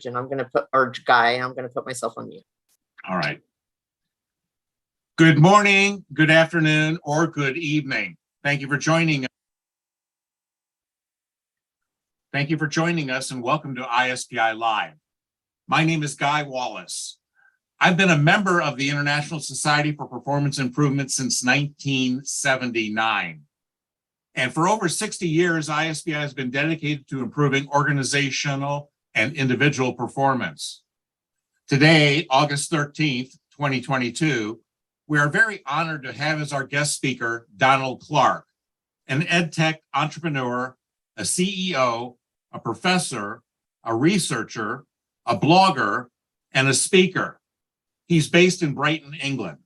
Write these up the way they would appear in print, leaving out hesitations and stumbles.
and I'm going to put, or Guy, I'm going to put myself on mute. All right. Good morning, good afternoon, or good evening. Thank you for joining us. Thank you for joining us and welcome to ISPI Live. My name is Guy Wallace. I've been a member of the International Society for Performance Improvement since 1979. And for over 60 years, ISPI has been dedicated to improving organizational and individual performance. Today, August 13th, 2022, we are very honored to have as our guest speaker, Donald Clark, an EdTech entrepreneur, a CEO, a professor, a researcher, a blogger, and a speaker. He's based in Brighton, England.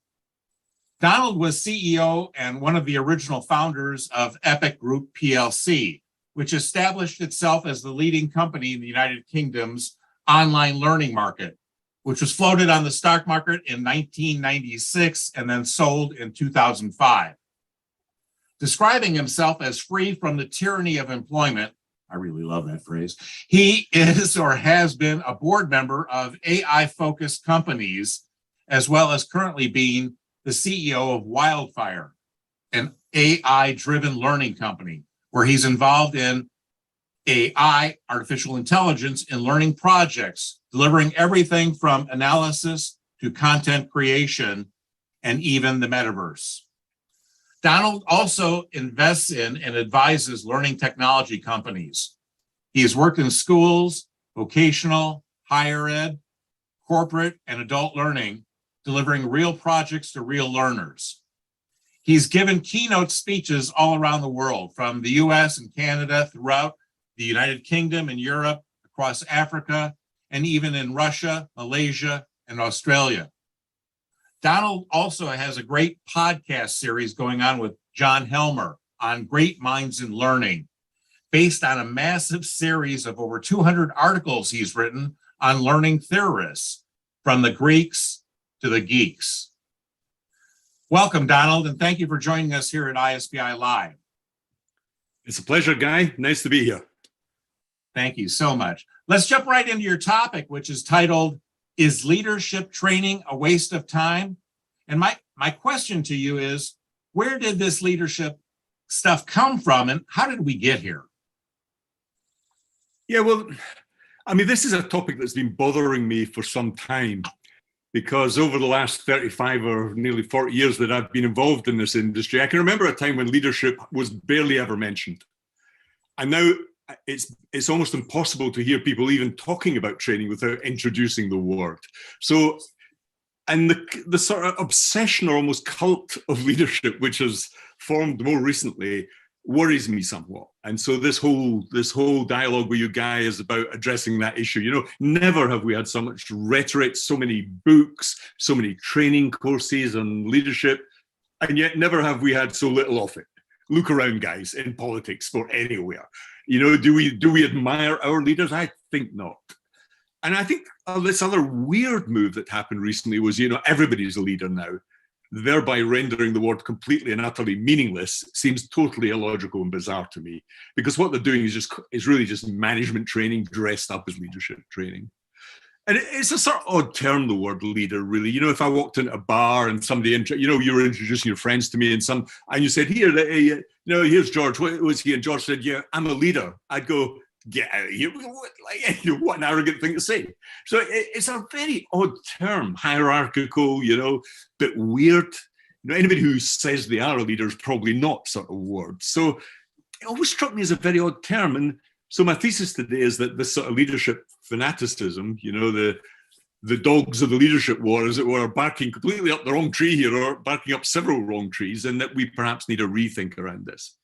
Donald was CEO and one of the original founders of Epic Group PLC, which established itself as the leading company in the United Kingdom's online learning market, which was floated on the stock market in 1996 and then sold in 2005. Describing himself as free from the tyranny of employment, I really love that phrase, he is or has been a board member of AI-focused companies, as well as currently being the CEO of Wildfire, an AI-driven learning company, where he's involved in AI, artificial intelligence, in learning projects, delivering everything from analysis to content creation and even the metaverse. Donald also invests in and advises learning technology companies. He has worked in schools, vocational, higher ed, corporate, and adult learning, delivering real projects to real learners. He's given keynote speeches all around the world, from the US and Canada, throughout the United Kingdom and Europe, across Africa, and even in Russia, Malaysia, and Australia. Donald also has a great podcast series going on with John Helmer on Great Minds in Learning, based on a massive series of over 200 articles he's written on learning theorists, from the Greeks to the geeks. Welcome, Donald, and thank you for joining us here at ISPI Live. It's a pleasure, Guy. Nice to be here. Thank you so much. Let's jump right into your topic, which is titled, "Is Leadership Training a Waste of Time?" And my question to you is, where did this leadership stuff come from, and how did we get here? Yeah, well, I mean, this is a topic that's been bothering me for some time, because over the last 35 or nearly 40 years that I've been involved in this industry, I can remember a time when leadership was barely ever mentioned. And now it's almost impossible to hear people even talking about training without introducing the word. So, and the sort of obsession or almost cult of leadership, which has formed more recently, worries me somewhat. And so this whole dialogue with you, Guy, is about addressing that issue. You know, never have we had so much rhetoric, so many books, so many training courses on leadership, and yet never have we had so little of it. Look around, guys, in politics or anywhere. You know, do we admire our leaders? I think not. And I think this other weird move that happened recently was, you know, everybody's a leader now, thereby rendering the word completely and utterly meaningless. Seems totally illogical and bizarre to me, because what they're doing is really just management training dressed up as leadership training. And it's a sort of odd term, the word leader, really. You know, if I walked into a bar and somebody, you know, you were introducing your friends to me and you said, here, you know, here's George, what was he? And George said, yeah, I'm a leader. I'd go, get out of here. What an arrogant thing to say. So it's a very odd term, hierarchical, you know, bit weird. You know, anybody who says they are a leader is probably not sort of word. So it always struck me as a very odd term. And so my thesis today is that this sort of leadership fanaticism, you know, the dogs of the leadership war, as it were, are barking completely up the wrong tree here, or barking up several wrong trees, and that we perhaps need a rethink around this.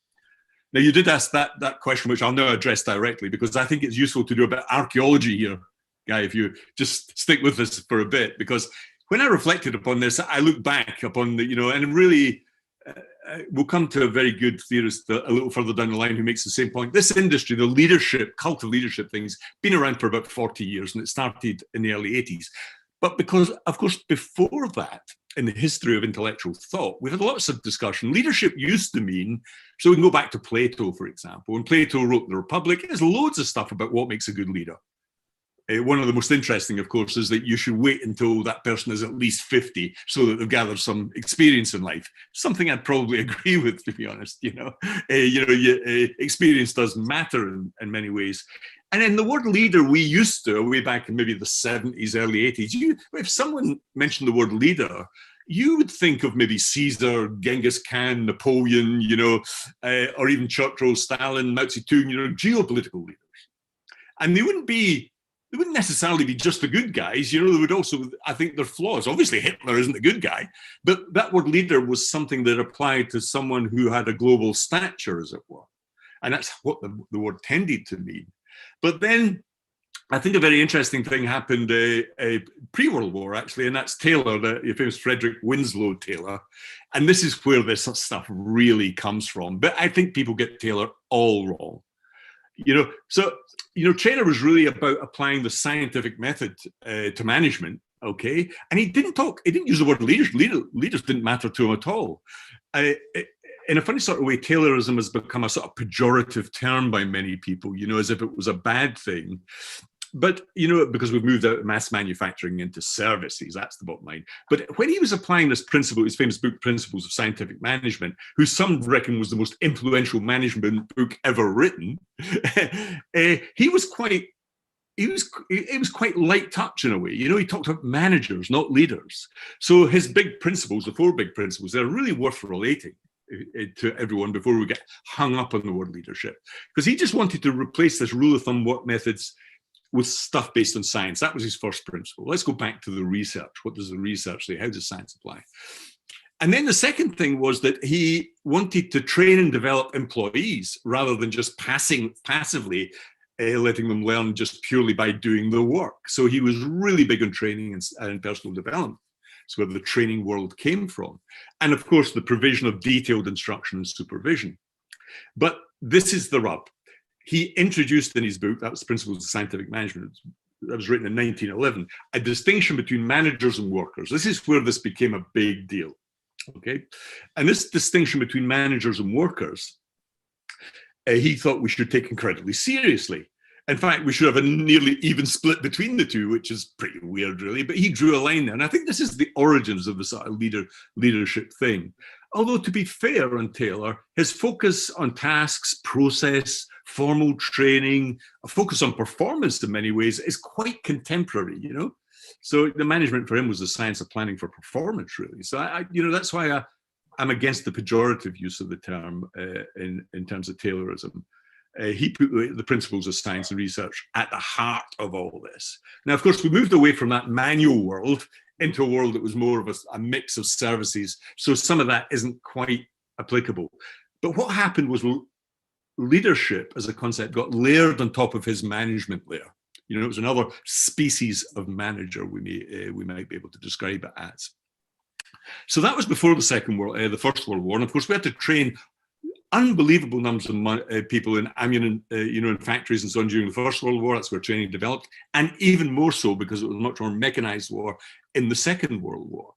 Now, you did ask that question, which I'll now address directly, because I think it's useful to do a bit of archaeology here, Guy, if you just stick with this for a bit, because when I reflected upon this, I looked back upon the, you know, and really, we'll come to a very good theorist a little further down the line who makes the same point. This industry, the leadership, cult of leadership things, been around for about 40 years, and it started in the early 80s. But because, of course, before that, in the history of intellectual thought, we've had lots of discussion. Leadership used to mean, so we can go back to Plato, for example. When Plato wrote The Republic, there's loads of stuff about what makes a good leader. One of the most interesting, of course, is that you should wait until that person is at least 50 so that they've gathered some experience in life. Something I'd probably agree with, to be honest. Experience does matter in many ways. And in the word leader, we used to, way back in maybe the 70s, early 80s, if someone mentioned the word leader, you would think of maybe Caesar, Genghis Khan, Napoleon, or even Churchill, Stalin, Mao Zedong, geopolitical leaders. And they wouldn't necessarily be just the good guys. They would also, I think, their flaws. Obviously, Hitler isn't a good guy, but that word leader was something that applied to someone who had a global stature, as it were. And that's what the word tended to mean. But then I think a very interesting thing happened pre-World War, actually, and that's Taylor, the famous Frederick Winslow Taylor. And this is where this stuff really comes from. But I think people get Taylor all wrong. Taylor was really about applying the scientific method to management, okay? And he didn't use the word leaders. Leaders didn't matter to him at all. In a funny sort of way, Taylorism has become a sort of pejorative term by many people, as if it was a bad thing. But, because we've moved out of mass manufacturing into services, that's the bottom line. But when he was applying this principle, his famous book, Principles of Scientific Management, who some reckon was the most influential management book ever written, it was quite light touch in a way. He talked about managers, not leaders. So his big principles, the 4 big principles, they're really worth relating to everyone before we get hung up on the word leadership. Because he just wanted to replace this rule of thumb what methods with stuff based on science. That was his first principle. Let's go back to the research. What does the research say? How does science apply? And then the second thing was that he wanted to train and develop employees rather than just passively letting them learn just purely by doing the work. So he was really big on training and personal development. It's where the training world came from. And of course, the provision of detailed instruction and supervision. But this is the rub. He introduced in his book, that was Principles of Scientific Management, that was written in 1911, a distinction between managers and workers. This is where this became a big deal, okay? And this distinction between managers and workers, he thought we should take incredibly seriously. In fact, we should have a nearly even split between the two, which is pretty weird, really. But he drew a line there. And I think this is the origins of the sort of leadership thing. Although, to be fair on Taylor, his focus on tasks, process, formal training, a focus on performance in many ways is quite contemporary, So the management for him was the science of planning for performance, really. So, that's why I'm against the pejorative use of the term in terms of Taylorism. He put the principles of science and research at the heart of all this. Now, of course, we moved away from that manual world into a world that was more of a mix of services. So some of that isn't quite applicable. But what happened was leadership as a concept got layered on top of his management layer. It was another species of manager we might be able to describe it as. So that was before the First World War. And of course, we had to train unbelievable numbers of people in in factories and so on during the First World War. That's where training developed, and even more so because it was a much more mechanized war in the Second World War.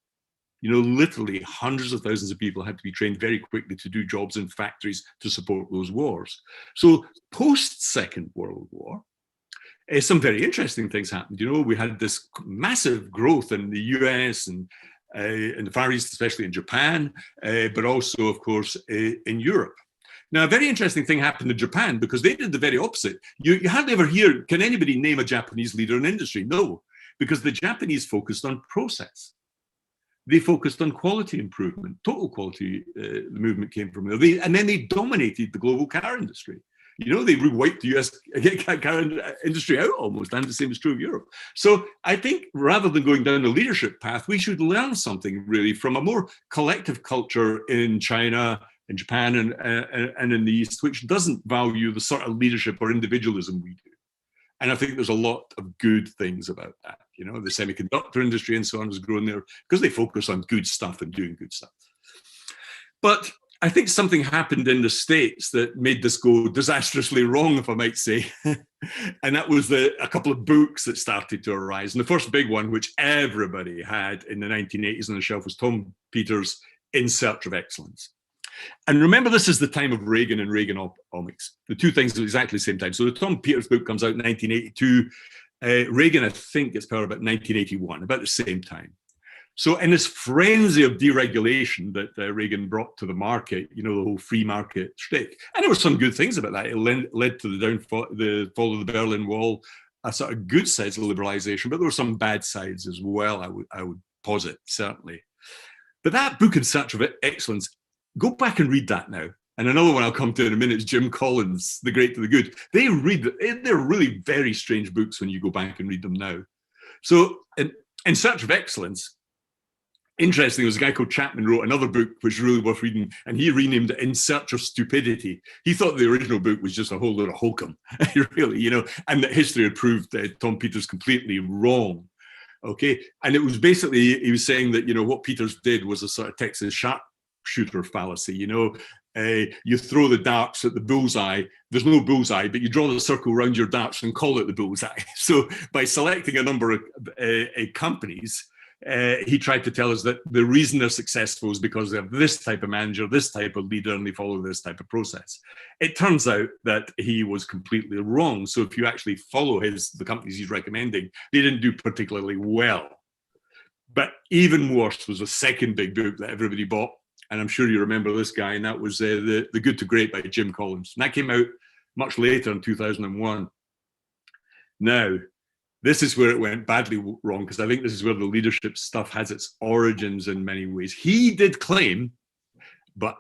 Literally hundreds of thousands of people had to be trained very quickly to do jobs in factories to support those wars. So post-Second World War, some very interesting things happened. We had this massive growth in the US and in the Far East, especially in Japan, but also, of course, in Europe. Now, a very interesting thing happened in Japan because they did the very opposite. You hardly ever hear, can anybody name a Japanese leader in industry? No, because the Japanese focused on process. They focused on quality improvement, total quality. The movement came from there. And then they dominated the global car industry. They wiped the US car industry out almost, and the same is true of Europe. So I think rather than going down the leadership path, we should learn something really from a more collective culture in China, in Japan, and in the East, which doesn't value the sort of leadership or individualism we do. And I think there's a lot of good things about that. The semiconductor industry and so on has grown there because they focus on good stuff and doing good stuff. But I think something happened in the States that made this go disastrously wrong, if I might say. And that was a couple of books that started to arise. And the first big one, which everybody had in the 1980s on the shelf, was Tom Peters' In Search of Excellence. And remember, this is the time of Reagan and Reaganomics. The two things at exactly the same time. So the Tom Peters book comes out in 1982. Reagan, I think, gets power about 1981, about the same time. So in this frenzy of deregulation that Reagan brought to the market, the whole free market shtick, and there were some good things about that. It led to the fall of the Berlin Wall, a sort of good sides of liberalization, but there were some bad sides as well, I would posit, certainly. But that book, In Search of Excellence, go back and read that now. And another one I'll come to in a minute is Jim Collins, The Great to the Good. They're really very strange books when you go back and read them now. So in Search of Excellence, interesting, there was a guy called Chapman wrote another book which is really worth reading, and he renamed it In Search of Stupidity. He thought the original book was just a whole lot of hokum, really, and that history had proved Tom Peters completely wrong. Okay, and it was basically, he was saying that, what Peters did was a sort of Texas sharpshooter fallacy, you throw the darts at the bullseye, there's no bullseye, but you draw the circle around your darts and call it the bullseye. So by selecting a number of companies, he tried to tell us that the reason they're successful is because they have this type of manager, this type of leader, and they follow this type of process. It turns out that he was completely wrong. So if you actually follow the companies he's recommending, they didn't do particularly well. But even worse was a second big book that everybody bought, and I'm sure you remember this guy, and that was the Good to Great by Jim Collins. And that came out much later in 2001. Now, this is where it went badly wrong, because I think this is where the leadership stuff has its origins in many ways. He did claim,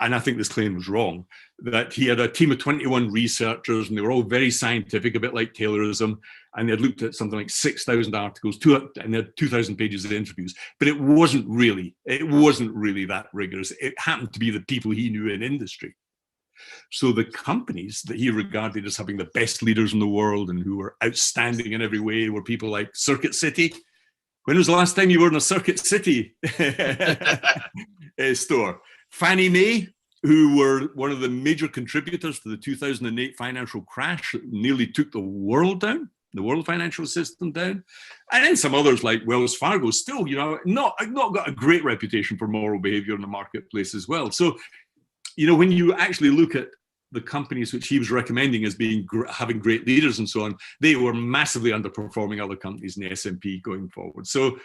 and I think this claim was wrong, that he had a team of 21 researchers, and they were all very scientific, a bit like Taylorism, and they had looked at something like 6,000 articles, and they had 2,000 pages of interviews. But it wasn't really that rigorous. It happened to be the people he knew in industry. So the companies that he regarded as having the best leaders in the world and who were outstanding in every way were people like Circuit City. When was the last time you were in a Circuit City store? Fannie Mae, who were one of the major contributors to the 2008 financial crash that nearly took the world down, the world financial system down. And then some others like Wells Fargo, still, not got a great reputation for moral behavior in the marketplace as well. So, when you actually look at the companies which he was recommending as having great leaders and so on, they were massively underperforming other companies in the S&P going forward. So,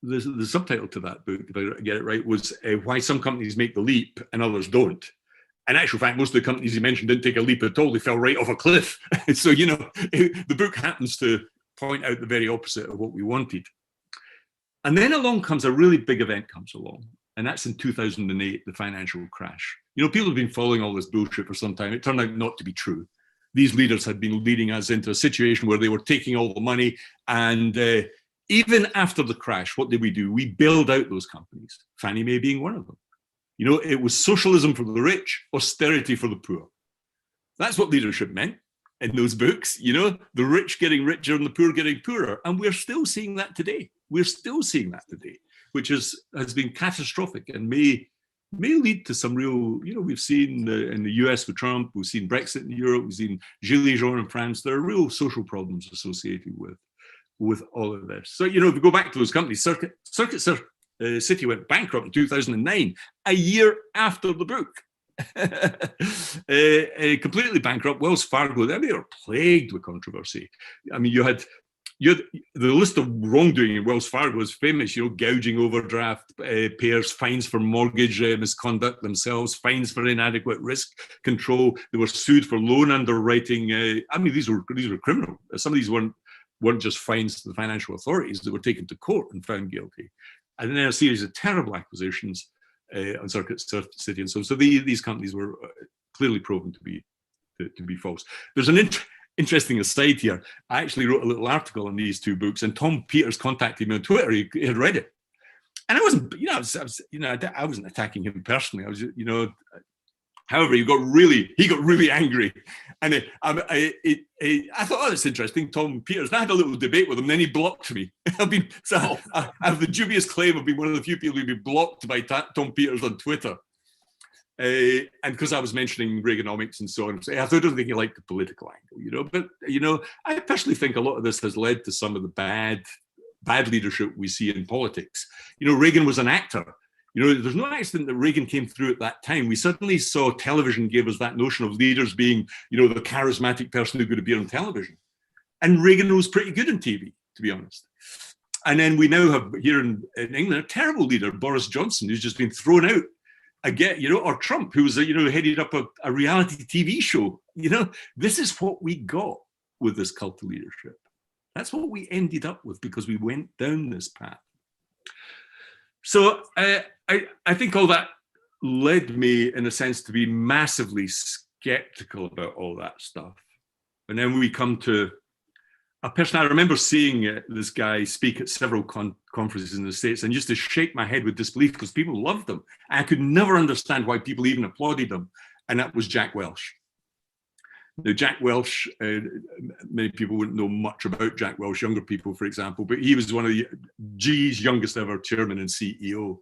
the subtitle to that book, if I get it right, was Why Some Companies Make the Leap and Others Don't. In actual fact, most of the companies he mentioned didn't take a leap at all. They fell right off a cliff. So, the book happens to point out the very opposite of what we wanted. And then along comes a really big event comes along. And that's in 2008, the financial crash. People have been following all this bullshit for some time. It turned out not to be true. These leaders had been leading us into a situation where they were taking all the money. And even after the crash, what did we do? We bailed out those companies, Fannie Mae being one of them. It was socialism for the rich, austerity for the poor. That's what leadership meant in those books. The rich getting richer and the poor getting poorer. And we're still seeing that today. Which has been catastrophic and may lead to some real, we've seen in the US with Trump, we've seen Brexit in Europe, we've seen Gilets jaunes in France. There are real social problems associated with all of this. So, if we go back to those companies, Circuit City went bankrupt in 2009, a year after the book. Completely bankrupt. Wells Fargo, they were plagued with controversy. I mean, you had the list of wrongdoing in Wells Fargo was famous, gouging overdraft payers, fines for mortgage misconduct themselves, fines for inadequate risk control. They were sued for loan underwriting. These were criminal. Some of these weren't just fines to the financial authorities. They were taken to court and found guilty. And then a series of terrible acquisitions on Circuit City and so on. So these companies were clearly proven to be false. There's an interesting aside here. I actually wrote a little article on these two books, and Tom Peters contacted me on Twitter. He had read it, and I wasn't, I wasn't attacking him personally. I was, however, he got really angry, and I thought, oh, that's interesting, Tom Peters. And I had a little debate with him. Then he blocked me. I have the dubious claim of being one of the few people who've been blocked by Tom Peters on Twitter. And because I was mentioning Reaganomics and so on, I don't think he liked the political angle, but I personally think a lot of this has led to some of the bad leadership we see in politics. Reagan was an actor. There's no accident that Reagan came through at that time. We suddenly saw television gave us that notion of leaders being, the charismatic person who could appear on television. And Reagan was pretty good on TV, to be honest. And then we now have here in England a terrible leader, Boris Johnson, who's just been thrown out again, or Trump, who was, headed up a reality TV show. This is what we got with this cult of leadership. That's what we ended up with because we went down this path. So I think all that led me, in a sense, to be massively skeptical about all that stuff. And then we come to a person. I remember seeing this guy speak at several conferences in the States and just to shake my head with disbelief because people loved him. I could never understand why people even applauded him. And that was Jack Welch. Now, Jack Welch, many people wouldn't know much about Jack Welch, younger people, for example, but he was one of the GE's youngest ever chairman and CEO.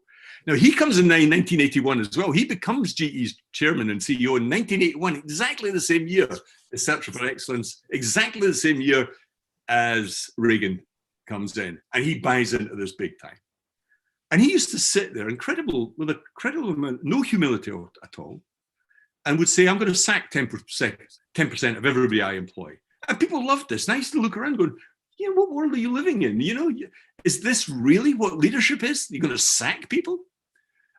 Now, he comes in 1981 as well. He becomes GE's chairman and CEO in 1981, exactly the same year as Search for Excellence, exactly the same year as Reagan comes in, and he buys into this big time. And he used to sit there, with a incredible amount, no humility at all, and would say, I'm going to sack 10% of everybody I employ. And people loved this. And I used to look around going, what world are you living in? Is this really what leadership is? You're going to sack people?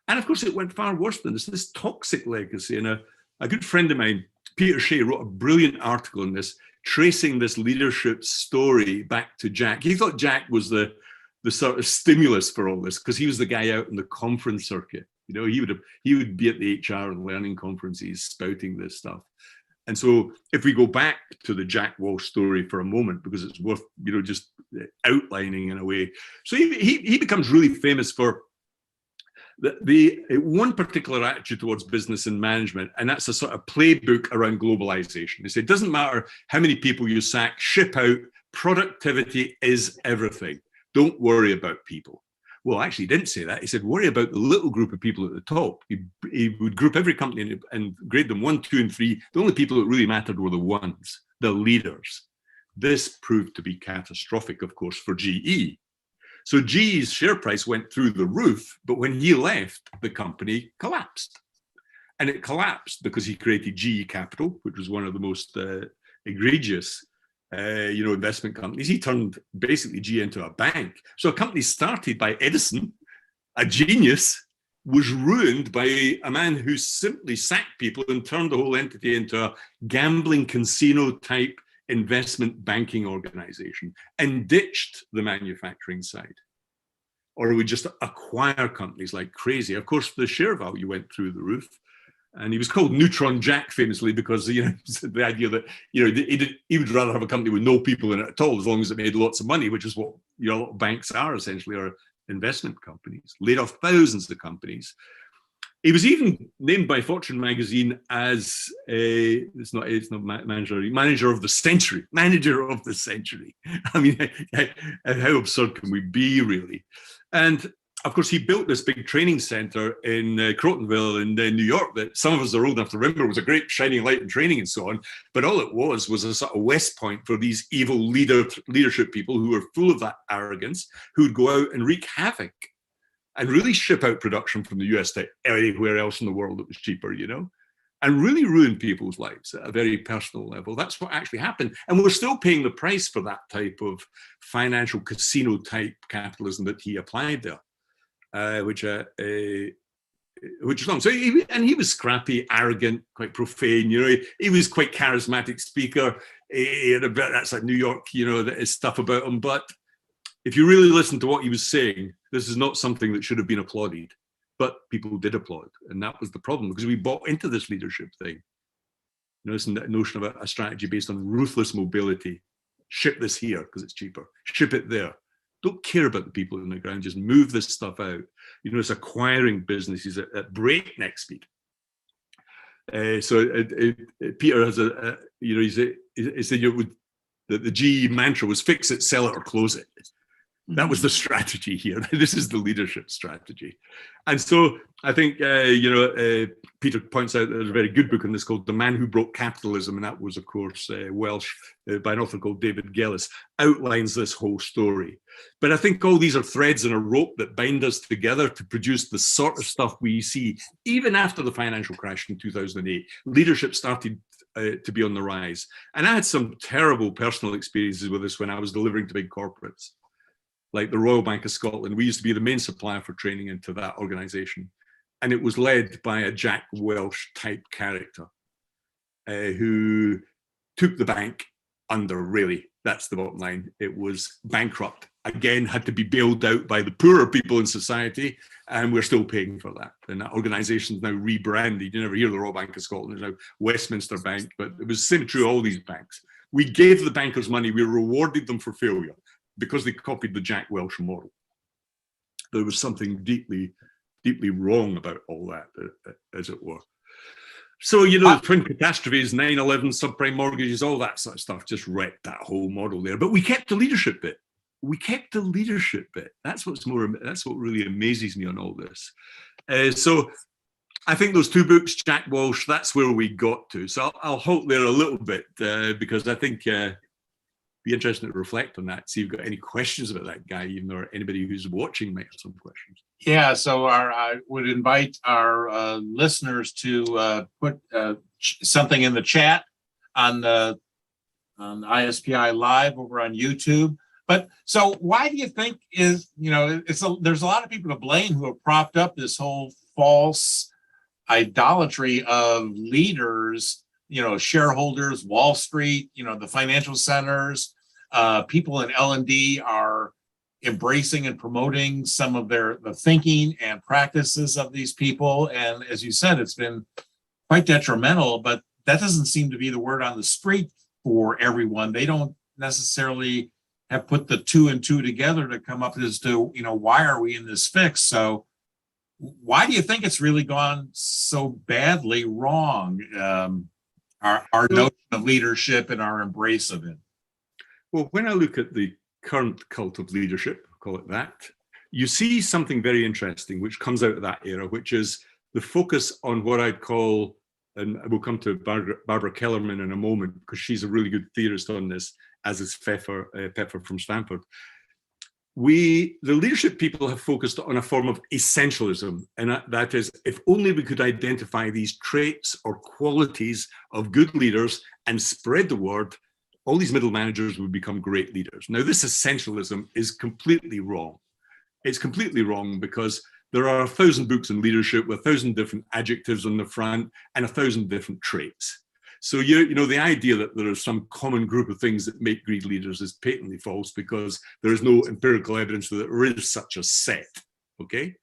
And of course, it went far worse than this toxic legacy. And a good friend of mine, Peter Shea, wrote a brilliant article on this, tracing this leadership story back to Jack. He thought Jack was the sort of stimulus for all this because he was the guy out in the conference circuit. He would be at the HR and learning conferences spouting this stuff. And so if we go back to the Jack Welch story for a moment, because it's worth, just outlining in a way. So he becomes really famous for the one particular attitude towards business and management, and that's a sort of playbook around globalization. He said, it doesn't matter how many people you sack, ship out, productivity is everything. Don't worry about people. Well, actually, he didn't say that. He said, worry about the little group of people at the top. He would group every company and grade them 1, 2, and 3. The only people that really mattered were the ones, the leaders. This proved to be catastrophic, of course, for GE. So GE's share price went through the roof, but when he left, the company collapsed. And it collapsed because he created GE Capital, which was one of the most egregious investment companies. He turned basically GE into a bank. So a company started by Edison, a genius, was ruined by a man who simply sacked people and turned the whole entity into a gambling casino type investment banking organization and ditched the manufacturing side. Or would just acquire companies like crazy. Of course, the share value went through the roof. And he was called Neutron Jack famously because, the idea that, he would rather have a company with no people in it at all, as long as it made lots of money, which is what, a lot of banks are essentially, or investment companies, laid off thousands of companies. He was even named by Fortune magazine as manager of the century. Manager of the century. I mean, how absurd can we be, really? And of course, he built this big training center in Crotonville in New York that some of us are old enough to remember was a great shining light in training and so on. But all it was a sort of West Point for these evil leadership people who were full of that arrogance, who would go out and wreak havoc and really ship out production from the US to anywhere else in the world that was cheaper, and really ruin people's lives at a very personal level. That's what actually happened. And we're still paying the price for that type of financial casino type capitalism that he applied there. Which is long. So he was scrappy, arrogant, quite profane. He was quite charismatic speaker. He had a bit that's like New York, stuff about him. But if you really listen to what he was saying, this is not something that should have been applauded. But people did applaud, and that was the problem because we bought into this leadership thing. This notion of a strategy based on ruthless mobility. Ship this here because it's cheaper. Ship it there. Don't care about the people on the ground. Just move this stuff out. It's acquiring businesses at breakneck speed. So Peter has he said the GE mantra was fix it, sell it, or close it. That was the strategy here. This is the leadership strategy. And so I think, Peter points out there's a very good book on this called The Man Who Broke Capitalism. And that was, of course, Welsh by an author called David Gellis, outlines this whole story. But I think all these are threads in a rope that bind us together to produce the sort of stuff we see even after the financial crash in 2008. Leadership started to be on the rise. And I had some terrible personal experiences with this when I was delivering to big corporates, like the Royal Bank of Scotland. We used to be the main supplier for training into that organization. And it was led by a Jack Welch type character who took the bank under, really. That's the bottom line. It was bankrupt. Again, had to be bailed out by the poorer people in society, and we're still paying for that. And that organisation is now rebranded. You never hear the Royal Bank of Scotland. There's now Westminster Bank, but it was the same true of all these banks. We gave the bankers money. We rewarded them for failure because they copied the Jack Welch model. There was something deeply, deeply wrong about all that, as it were. So, you know, the twin catastrophes, 9/11, subprime mortgages, all that sort of stuff just wrecked that whole model there. But we kept the leadership bit. We kept the leadership bit. That's what really amazes me on all this. So I think those two books, Jack Welch, that's where we got to. So I'll halt there a little bit because I think be interesting to reflect on that. See if you've got any questions about that guy, even or anybody who's watching might have some questions. Yeah, so I would invite our listeners to put something in the chat on ISPI Live over on YouTube. But so why do you think there's a lot of people to blame who have propped up this whole false idolatry of leaders, shareholders, Wall Street, the financial centers, people in L&D are embracing and promoting some of the thinking and practices of these people. And as you said, it's been quite detrimental, but that doesn't seem to be the word on the street for everyone. They don't necessarily have put the two and two together to come up as to, why are we in this fix? So why do you think it's really gone so badly wrong, our notion of leadership and our embrace of it? Well, when I look at the current cult of leadership, call it that, you see something very interesting which comes out of that era, which is the focus on what I'd call, and we'll come to Barbara Kellerman in a moment, because she's a really good theorist on this, as is Pfeffer from Stanford. The leadership people have focused on a form of essentialism, and that is, if only we could identify these traits or qualities of good leaders and spread the word, all these middle managers would become great leaders. Now, this essentialism is completely wrong. It's completely wrong because there are 1,000 books on leadership with 1,000 different adjectives on the front and 1,000 different traits. So, the idea that there is some common group of things that make great leaders is patently false because there is no empirical evidence that there is such a set, okay?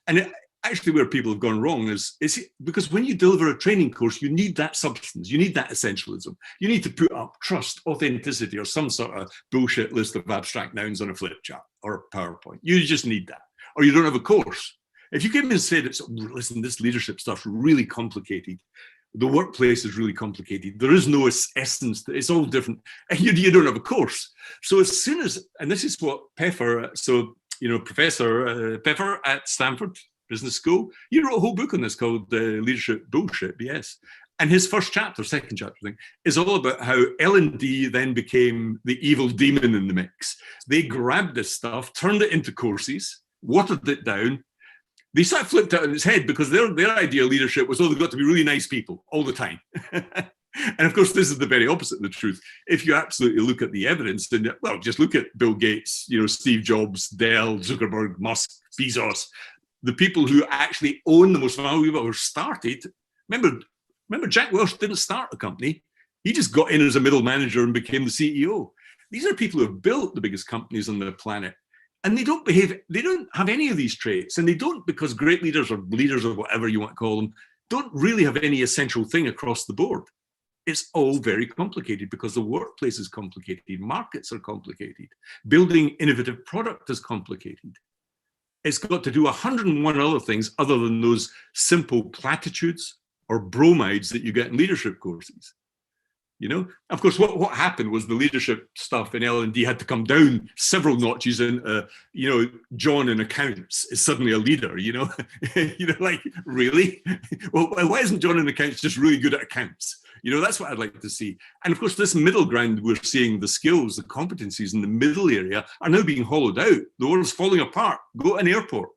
And actually where people have gone wrong is because when you deliver a training course, you need that substance, you need that essentialism. You need to put up trust, authenticity, or some sort of bullshit list of abstract nouns on a flip chart or a PowerPoint. You just need that, or you don't have a course. If you came in and said, listen, this leadership stuff's really complicated, the workplace is really complicated, there is no essence, it's all different, and you don't have a course. So as soon as, and this is what Pfeffer, Professor Pfeffer at Stanford Business School, he wrote a whole book on this called Leadership Bullshit, BS. And his second chapter thing, is all about how L&D then became the evil demon in the mix. They grabbed this stuff, turned it into courses, watered it down. They sort of flipped it on its head because their idea of leadership was, they've got to be really nice people all the time. And of course, this is the very opposite of the truth. If you absolutely look at the evidence, then, well, just look at Bill Gates, Steve Jobs, Dell, Zuckerberg, Musk, Bezos, the people who actually own the most valuable or started. Remember, Jack Welch didn't start a company. He just got in as a middle manager and became the CEO. These are people who have built the biggest companies on the planet. And they don't have any of these traits. And they don't, because great leaders or leaders or whatever you want to call them, don't really have any essential thing across the board. It's all very complicated because the workplace is complicated. Markets are complicated. Building innovative product is complicated. It's got to do 101 other things other than those simple platitudes or bromides that you get in leadership courses. Of course, what happened was the leadership stuff in L&D had to come down several notches, and John in accounts is suddenly a leader. Like, really? Well, why isn't John in accounts just really good at accounts? That's what I'd like to see. And of course, this middle ground, we're seeing the skills, the competencies in the middle area are now being hollowed out. The world's falling apart. Go to an airport.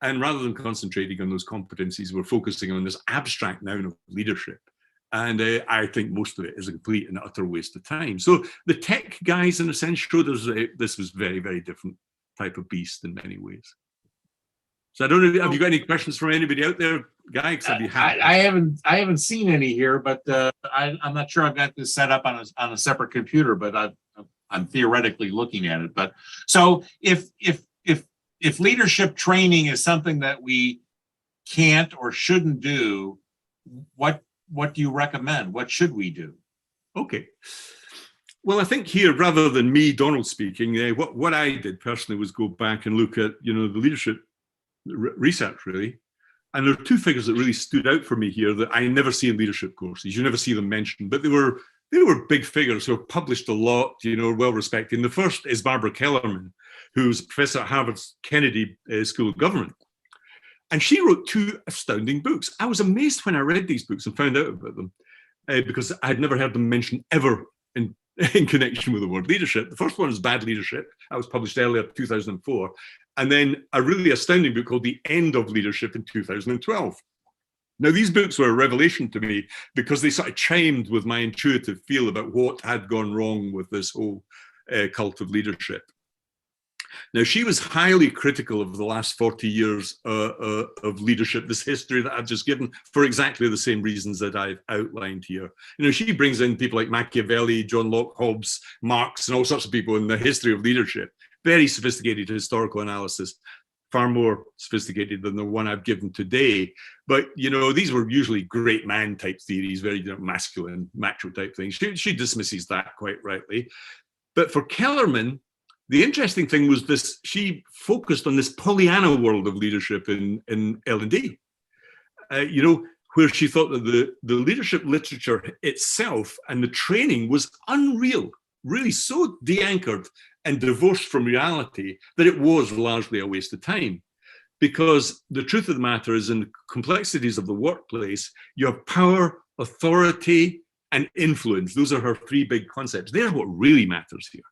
And rather than concentrating on those competencies, we're focusing on this abstract noun of leadership. And I think most of it is a complete and utter waste of time. So the tech guys, in a sense, showed us this was very, very different type of beast in many ways. So I don't know, have you got any questions from anybody out there, Guy? I haven't seen any here, but I'm not sure I've got this set up on a separate computer, but I'm theoretically looking at it. But so if leadership training is something that we can't or shouldn't do, what do you recommend? What should we do? Okay. Well, I think here, rather than me, Donald, speaking, what I did personally was go back and look at, the leadership research, really. And there are two figures that really stood out for me here that I never see in leadership courses. You never see them mentioned, but they were big figures who have published a lot, well respected. And the first is Barbara Kellerman, who's professor at Harvard's Kennedy School of Government. And she wrote two astounding books. I was amazed when I read these books and found out about them because I had never heard them mentioned ever in connection with the word leadership. The first one is Bad Leadership. That was published earlier, 2004. And then a really astounding book called The End of Leadership in 2012. Now, these books were a revelation to me because they sort of chimed with my intuitive feel about what had gone wrong with this whole cult of leadership. Now, she was highly critical of the last 40 years of leadership, this history that I've just given, for exactly the same reasons that I've outlined here. She brings in people like Machiavelli, John Locke, Hobbes, Marx, and all sorts of people in the history of leadership. Very sophisticated historical analysis, far more sophisticated than the one I've given today. But, these were usually great man type theories, very masculine, macho type things. She dismisses that quite rightly. But for Kellerman, the interesting thing was this, she focused on this Pollyanna world of leadership in L&D, where she thought that the leadership literature itself and the training was unreal, really so de-anchored and divorced from reality that it was largely a waste of time. Because the truth of the matter is, in the complexities of the workplace, you have power, authority, and influence. Those are her three big concepts. They're what really matters here.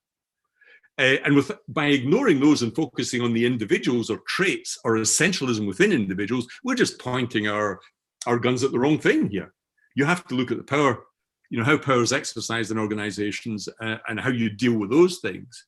And by ignoring those and focusing on the individuals or traits or essentialism within individuals, we're just pointing our guns at the wrong thing here. You have to look at the power, how power is exercised in organizations and how you deal with those things.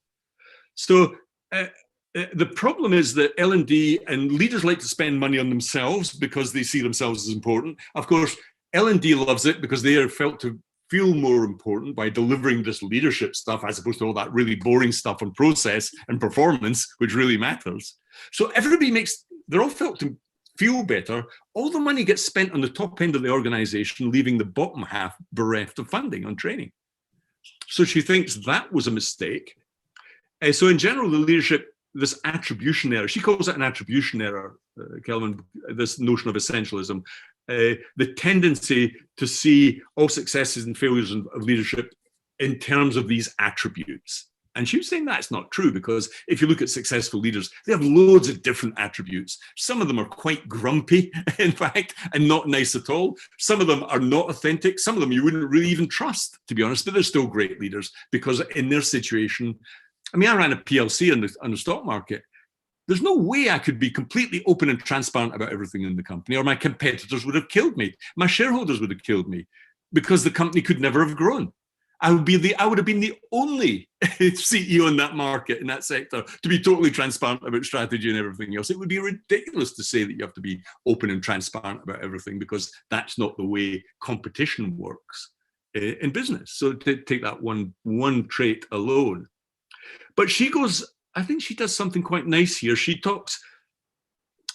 So the problem is that L&D and leaders like to spend money on themselves because they see themselves as important. Of course, L&D loves it because they are felt to feel more important by delivering this leadership stuff as opposed to all that really boring stuff on process and performance, which really matters. So they're all felt to feel better. All the money gets spent on the top end of the organization, leaving the bottom half bereft of funding on training. So she thinks that was a mistake. So in general, the leadership, this attribution error, she calls it an attribution error, Kelvin, this notion of essentialism, the tendency to see all successes and failures of leadership in terms of these attributes. And she was saying that's not true, because if you look at successful leaders, they have loads of different attributes. Some of them are quite grumpy, in fact, and not nice at all. Some of them are not authentic. Some of them you wouldn't really even trust, to be honest, but they're still great leaders because in their situation, I ran a PLC on the stock market. There's no way I could be completely open and transparent about everything in the company, or my competitors would have killed me. My shareholders would have killed me because the company could never have grown. I would have been the only CEO in that market, in that sector, to be totally transparent about strategy and everything else. It would be ridiculous to say that you have to be open and transparent about everything, because that's not the way competition works in business. So to take that one trait alone. But I think she does something quite nice here. She talks,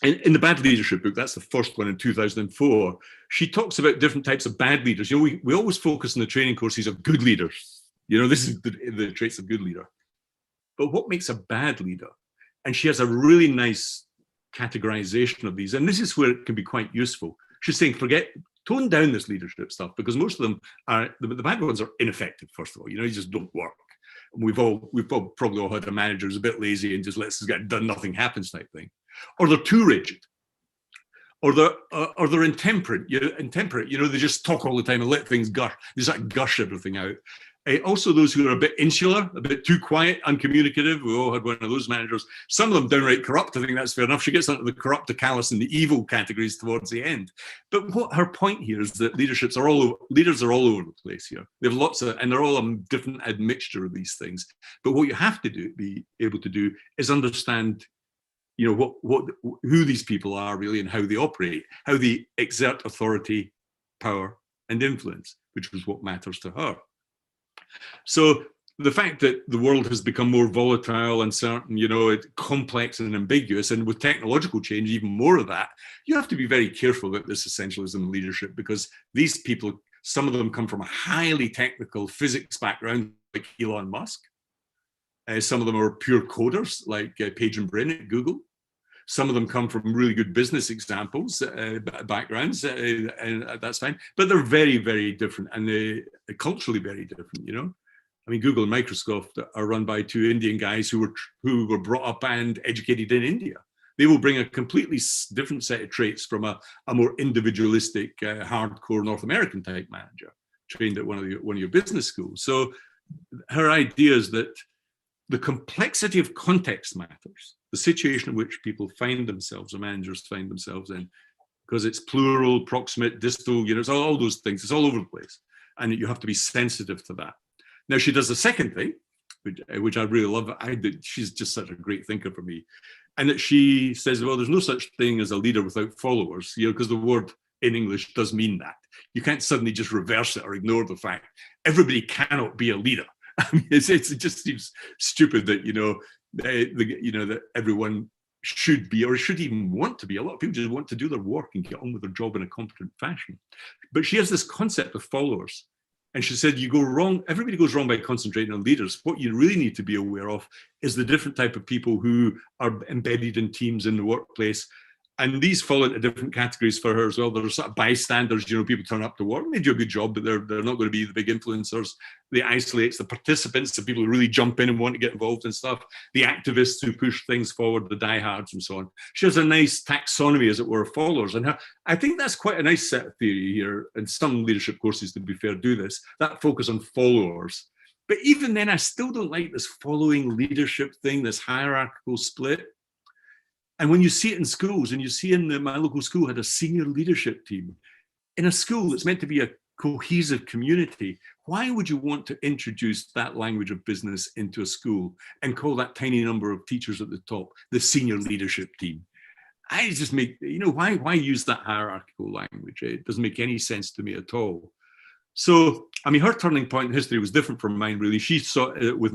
in the Bad Leadership book, that's the first one in 2004, she talks about different types of bad leaders. We always focus in the training courses of good leaders. This is the traits of good leader. But what makes a bad leader? And she has a really nice categorization of these. And this is where it can be quite useful. She's saying, tone down this leadership stuff, because most of them the bad ones are ineffective, first of all. You just don't work. We've probably all had a manager who's a bit lazy and just lets us get done, nothing happens type thing. Or they're too rigid. Or they're intemperate. They just talk all the time and let things gush. They just gush everything out. Also, those who are a bit insular, a bit too quiet, uncommunicative. We all had one of those managers. Some of them downright corrupt. I think that's fair enough. She gets into the corrupt, the callous, and the evil categories towards the end. But what her point here is that leaders are all over the place here. They have lots of, and they're all a different admixture of these things. But what you have to be able to do is understand, you know, who these people are really and how they operate, how they exert authority, power, and influence, which was what matters to her. So the fact that the world has become more volatile, uncertain, you know, complex and ambiguous, and with technological change, even more of that, you have to be very careful about this essentialism in leadership, because these people, some of them come from a highly technical physics background, like Elon Musk. Some of them are pure coders, like Page and Brin at Google. Some of them come from really good business examples, backgrounds, and that's fine. But they're very, very different, and they're culturally very different, you know? I mean, Google and Microsoft are run by two Indian guys who were brought up and educated in India. They will bring a completely different set of traits from a more individualistic, hardcore North American type manager trained at one of your business schools. So her idea is that the complexity of context matters, the situation in which people find themselves, or managers find themselves in, because it's plural, proximate, distal, you know, it's all those things, it's all over the place. And you have to be sensitive to that. Now, she does the second thing, which I really love. She's just such a great thinker for me. And that she says, well, there's no such thing as a leader without followers, you know, because the word in English does mean that. You can't suddenly just reverse it or ignore the fact everybody cannot be a leader. I mean, it just seems stupid that, you know, that everyone should be, or should even want to be. A lot of people just want to do their work and get on with their job in a competent fashion. But she has this concept of followers. And she said, you go wrong, everybody goes wrong by concentrating on leaders. What you really need to be aware of is the different type of people who are embedded in teams in the workplace. And these fall into different categories for her as well. There are sort of bystanders, you know, people turn up to work and they do a good job, but they're not going to be the big influencers. The isolates, the participants, the people who really jump in and want to get involved in stuff, the activists who push things forward, the diehards and so on. She has a nice taxonomy, as it were, of followers. And I think that's quite a nice set of theory here. And some leadership courses, to be fair, do this, that focus on followers. But even then, I still don't like this following leadership thing, this hierarchical split. And when you see it in schools, and you see in my local school had a senior leadership team, in a school that's meant to be a cohesive community, why would you want to introduce that language of business into a school and call that tiny number of teachers at the top the senior leadership team? I just make, you know, why use that hierarchical language? It doesn't make any sense to me at all. So, I mean, her turning point in history was different from mine, really. She saw it with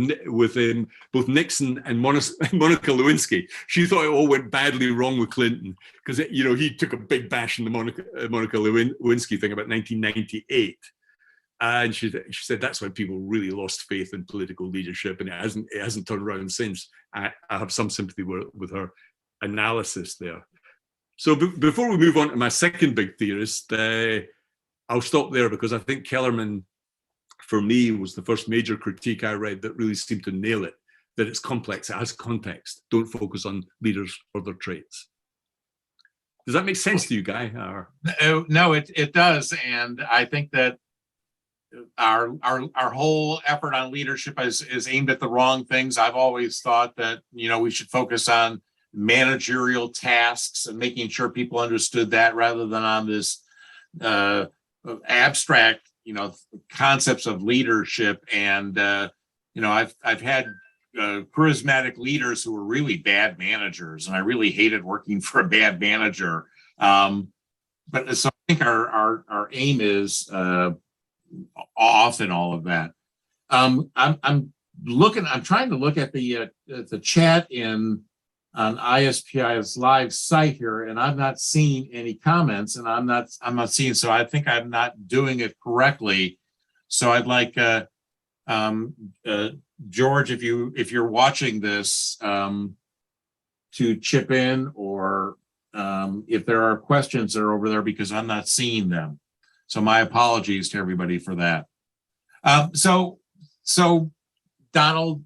both Nixon and Monica Lewinsky. She thought it all went badly wrong with Clinton because, you know, he took a big bash in the Monica Lewinsky thing about 1998. And she said that's when people really lost faith in political leadership, and it hasn't turned around since. I have some sympathy with her analysis there. So before we move on to my second big theorist, I'll stop there because I think Kellerman, for me, was the first major critique I read that really seemed to nail it, that it's complex, it has context. Don't focus on leaders or their traits. Does that make sense to you, Guy? Or? No, it does. And I think that our whole effort on leadership is aimed at the wrong things. I've always thought that, you know, we should focus on managerial tasks and making sure people understood that rather than on this abstract, you know, concepts of leadership. And you know, I've had charismatic leaders who were really bad managers, and I really hated working for a bad manager. But so I think our aim is off in all of that. I'm trying to look at the chat on ISPI's live site here, and I'm not seeing any comments, and I'm not seeing, so I think I'm not doing it correctly. So I'd like George, if you're watching this, to chip in, or if there are questions that are over there, because I'm not seeing them. So my apologies to everybody for that. So Donald,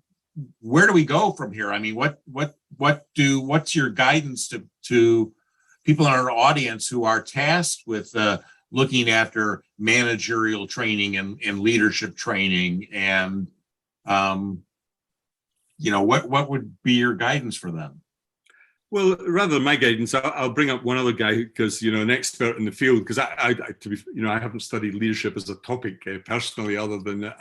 where do we go from here? I mean, what's your guidance to people in our audience who are tasked with looking after managerial training and leadership training, and what would be your guidance for them? Well, rather than my guidance, I'll bring up one other guy because, an expert in the field, because I haven't studied leadership as a topic personally, other than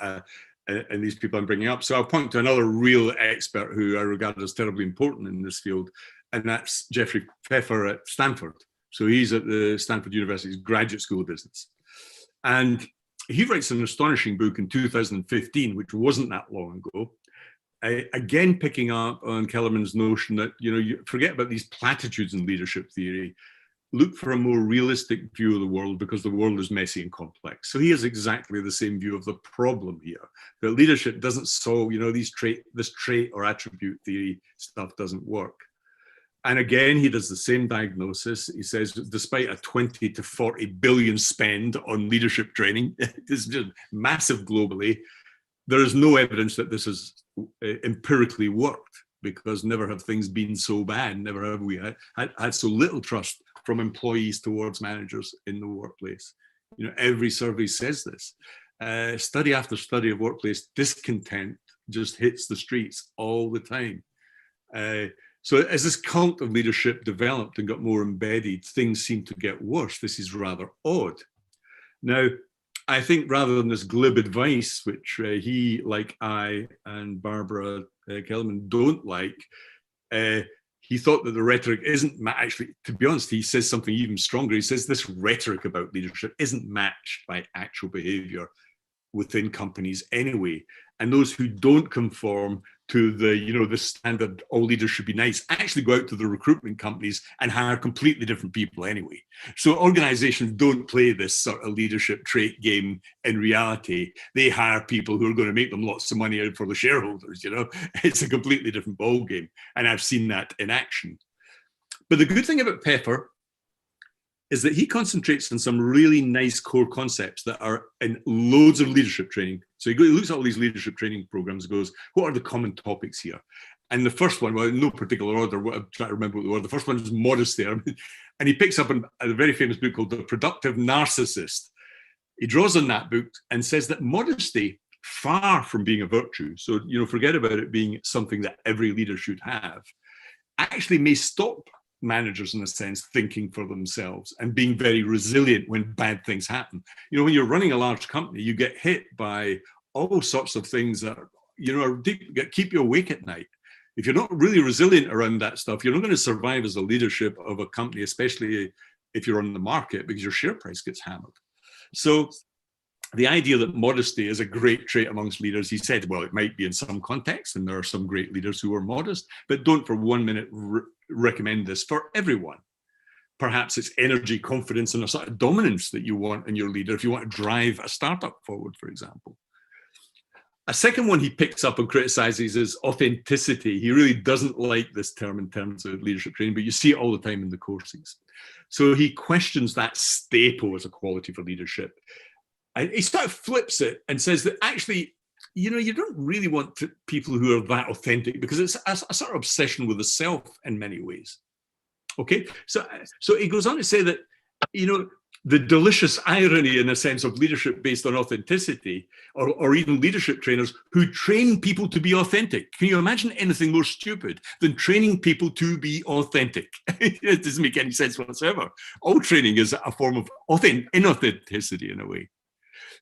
and these people I'm bringing up. So I'll point to another real expert who I regard as terribly important in this field, and that's Jeffrey Pfeffer at Stanford. So he's at the Stanford University's Graduate School of Business. And he writes an astonishing book in 2015, which wasn't that long ago, again picking up on Kellerman's notion that, you forget about these platitudes in leadership theory, look for a more realistic view of the world because the world is messy and complex. So he has exactly the same view of the problem here, that leadership doesn't solve, this trait or attribute theory stuff doesn't work. And again, he does the same diagnosis. He says, despite a 20 to 40 billion spend on leadership training, it's just massive globally, there is no evidence that this has empirically worked, because never have things been so bad. Never have we had so little trust from employees towards managers in the workplace. Every survey says this. Study after study of workplace discontent just hits the streets all the time. So as this cult of leadership developed and got more embedded, things seem to get worse. This is rather odd. Now, I think rather than this glib advice, which he, like I and Barbara Kellerman don't like, he thought that the rhetoric isn't actually, to be honest, he says something even stronger. He says this rhetoric about leadership isn't matched by actual behavior within companies anyway. And those who don't conform to the standard, all leaders should be nice, actually go out to the recruitment companies and hire completely different people anyway. So organizations don't play this sort of leadership trait game in reality. They hire people who are going to make them lots of money out for the shareholders, It's a completely different ball game. And I've seen that in action. But the good thing about Pfeffer is that he concentrates on some really nice core concepts that are in loads of leadership training. So he looks at all these leadership training programs and goes, what are the common topics here? And the first one, well, in no particular order, I'm trying to remember what they were. The first one is modesty. And he picks up a very famous book called The Productive Narcissist. He draws on that book and says that modesty, far from being a virtue, so forget about it being something that every leader should have, actually may stop managers, in a sense, thinking for themselves and being very resilient when bad things happen. When you're running a large company, you get hit by all sorts of things that keep you awake at night. If you're not really resilient around that stuff, you're not going to survive as a leadership of a company, especially if you're on the market, because your share price gets hammered. So the idea that modesty is a great trait amongst leaders, he said, well, it might be in some contexts, and there are some great leaders who are modest, but don't for 1 minute recommend this for everyone. Perhaps it's energy, confidence, and a sort of dominance that you want in your leader if you want to drive a startup forward, for example. A second one he picks up and criticizes is authenticity. He really doesn't like this term in terms of leadership training, but you see it all the time in the courses. So he questions that staple as a quality for leadership. And he sort of flips it and says that actually, you don't really want people who are that authentic, because it's a sort of obsession with the self in many ways. Okay, so he goes on to say that, the delicious irony, in a sense, of leadership based on authenticity, or even leadership trainers who train people to be authentic. Can you imagine anything more stupid than training people to be authentic? It doesn't make any sense whatsoever. All training is a form of inauthenticity in a way.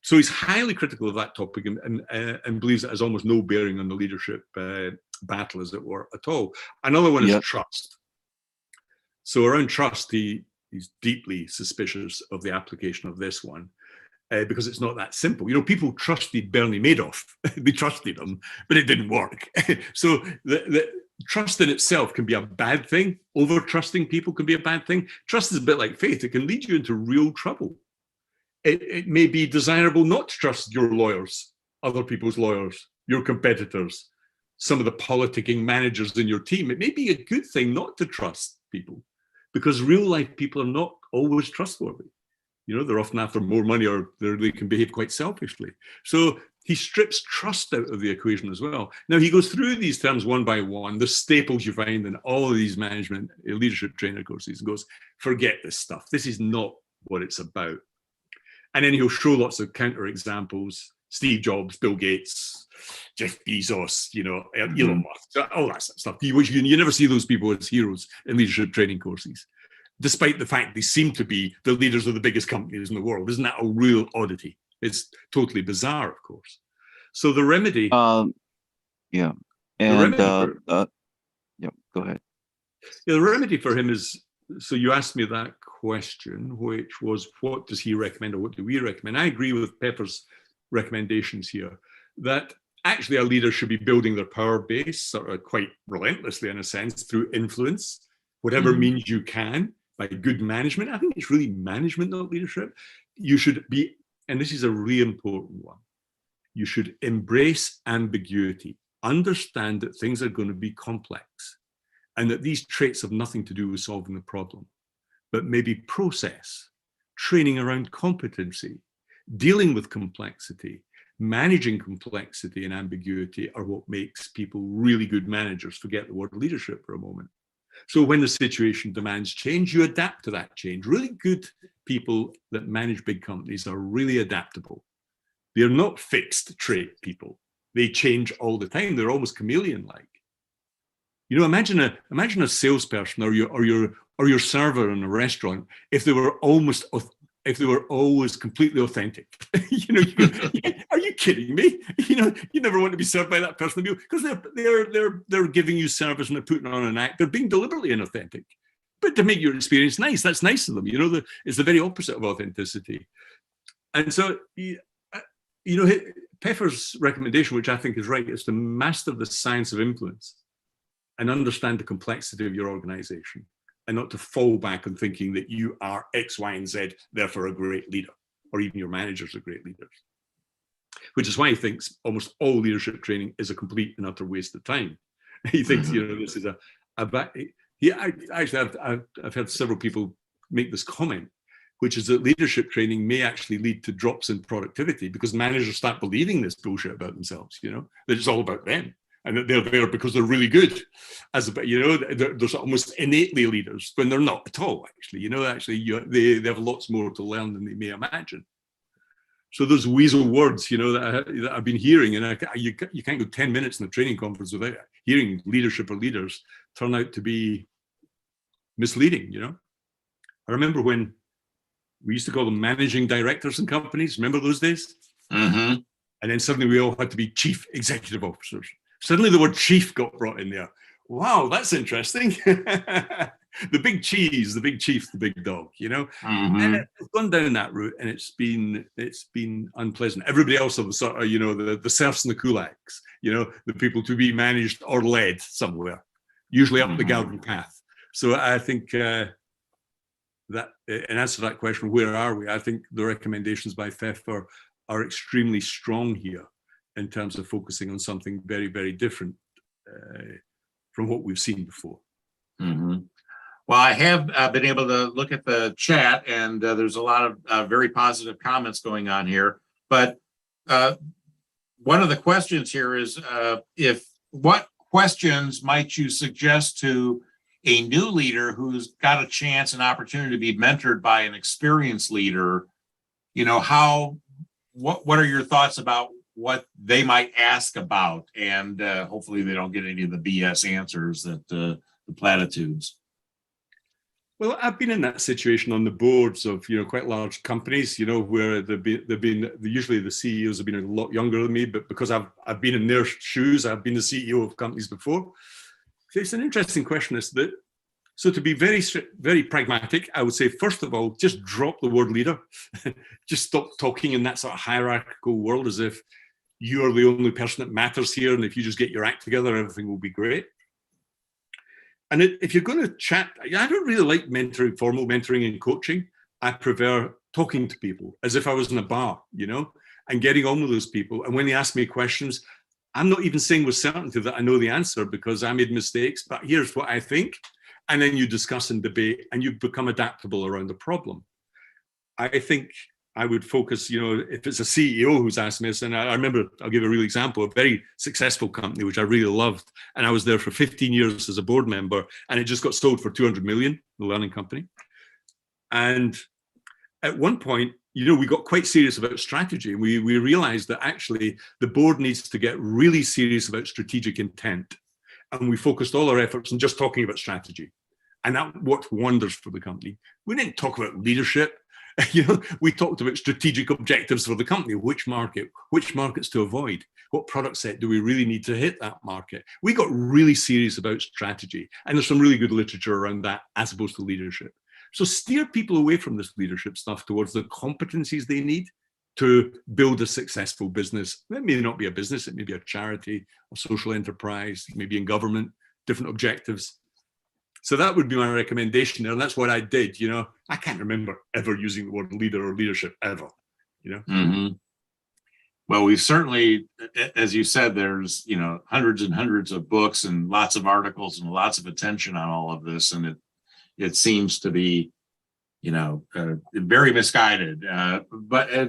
So he's highly critical of that topic and believes it has almost no bearing on the leadership battle, as it were, at all. Another one is trust. So around trust, he's deeply suspicious of the application of this one because it's not that simple. People trusted Bernie Madoff. They trusted him, but it didn't work. So the trust in itself can be a bad thing. Over trusting people can be a bad thing. Trust is a bit like faith. It can lead you into real trouble. It may be desirable not to trust your lawyers, other people's lawyers, your competitors, some of the politicking managers in your team. It may be a good thing not to trust people, because real life people are not always trustworthy. They're often after more money, or they can behave quite selfishly. So he strips trust out of the equation as well. Now, he goes through these terms one by one, the staples you find in all of these leadership trainer courses, and goes, forget this stuff. This is not what it's about. And then he'll show lots of counter examples: Steve Jobs, Bill Gates, Jeff Bezos, Elon Musk, all that sort of stuff. You never see those people as heroes in leadership training courses, despite the fact they seem to be the leaders of the biggest companies in the world. Isn't that a real oddity? It's totally bizarre, of course. So the remedy. Yeah. The And remedy yeah, go ahead. Yeah, the remedy for him is, so you asked me that question, which was, what does he recommend or what do we recommend? I agree with Pepper's recommendations here, that actually our leaders should be building their power base sort of quite relentlessly, in a sense, through influence, whatever means you can, by good management. I think it's really management, not leadership. You should be, and this is a really important one, you should embrace ambiguity, understand that things are going to be complex, and that these traits have nothing to do with solving the problem, but maybe process, training around competency, dealing with complexity, managing complexity and ambiguity are what makes people really good managers. Forget the word leadership for a moment. So when the situation demands change, you adapt to that change. Really good people that manage big companies are really adaptable. They're not fixed trait people. They change all the time. They're almost chameleon-like. Imagine a salesperson or your server in a restaurant, if they were always completely authentic. Are you kidding me? You never want to be served by that person because they're giving you service and they're putting on an act. They're being deliberately inauthentic, but to make your experience nice. That's nice of them. It's the very opposite of authenticity. And so, Peffer's recommendation, which I think is right, is to master the science of influence and understand the complexity of your organization, and not to fall back on thinking that you are X, Y, and Z, therefore a great leader, or even your managers are great leaders. Which is why he thinks almost all leadership training is a complete and utter waste of time. He thinks, this is I've had several people make this comment, which is that leadership training may actually lead to drops in productivity because managers start believing this bullshit about themselves, that it's all about them. And that they're there because they're really good, they're almost innately leaders when they're not at all. Actually, they have lots more to learn than they may imagine. So those weasel words, that I've been hearing, and you can't go 10 minutes in a training conference without hearing leadership or leaders, turn out to be misleading. I remember when we used to call them managing directors in companies. Remember those days? Mm-hmm. And then suddenly we all had to be chief executive officers. Suddenly the word chief got brought in there. Wow, that's interesting. The big cheese, the big chief, the big dog, Mm-hmm. And it's gone down that route, and it's been unpleasant. Everybody else of the sort of, the serfs and the kulaks, the people to be managed or led somewhere, usually up the garden path. So I think that in answer to that question, where are we? I think the recommendations by Pfeffer are extremely strong here, in terms of focusing on something very, very different from what we've seen before. Mm-hmm. Well, I have been able to look at the chat, and there's a lot of very positive comments going on here. But one of the questions here is, what questions might you suggest to a new leader who's got a chance and opportunity to be mentored by an experienced leader? What are your thoughts about what they might ask about, and hopefully they don't get any of the BS answers, that the platitudes. Well, I've been in that situation on the boards of quite large companies, where they've been usually the CEOs have been a lot younger than me, but because I've been in their shoes, I've been the CEO of companies before. It's an interesting question. So to be very, very pragmatic, I would say, first of all, just drop the word leader. Just stop talking in that sort of hierarchical world as if you're the only person that matters here, and if you just get your act together, everything will be great. And if you're going to chat, I don't really like mentoring, formal mentoring and coaching. I prefer talking to people as if I was in a bar, and getting on with those people. And when they ask me questions, I'm not even saying with certainty that I know the answer because I made mistakes, but here's what I think. And then you discuss and debate, and you become adaptable around the problem. I think I would focus, if it's a CEO who's asked me this, and I remember, I'll give a real example, a very successful company, which I really loved. And I was there for 15 years as a board member, and it just got sold for 200 million, the learning company. And at one point, we got quite serious about strategy. We realized that actually the board needs to get really serious about strategic intent. And we focused all our efforts on just talking about strategy. And that worked wonders for the company. We didn't talk about leadership. We talked about strategic objectives for the company. Which markets to avoid? What product set do we really need to hit that market? We got really serious about strategy. And there's some really good literature around that as opposed to leadership. So steer people away from this leadership stuff towards the competencies they need to build a successful business. It may not be a business, it may be a charity, a social enterprise, maybe in government, different objectives. So that would be my recommendation, and that's what I did. I can't remember ever using the word leader or leadership ever. Mm-hmm. Well, we've certainly, as you said, there's hundreds and hundreds of books and lots of articles and lots of attention on all of this, and it seems to be very misguided.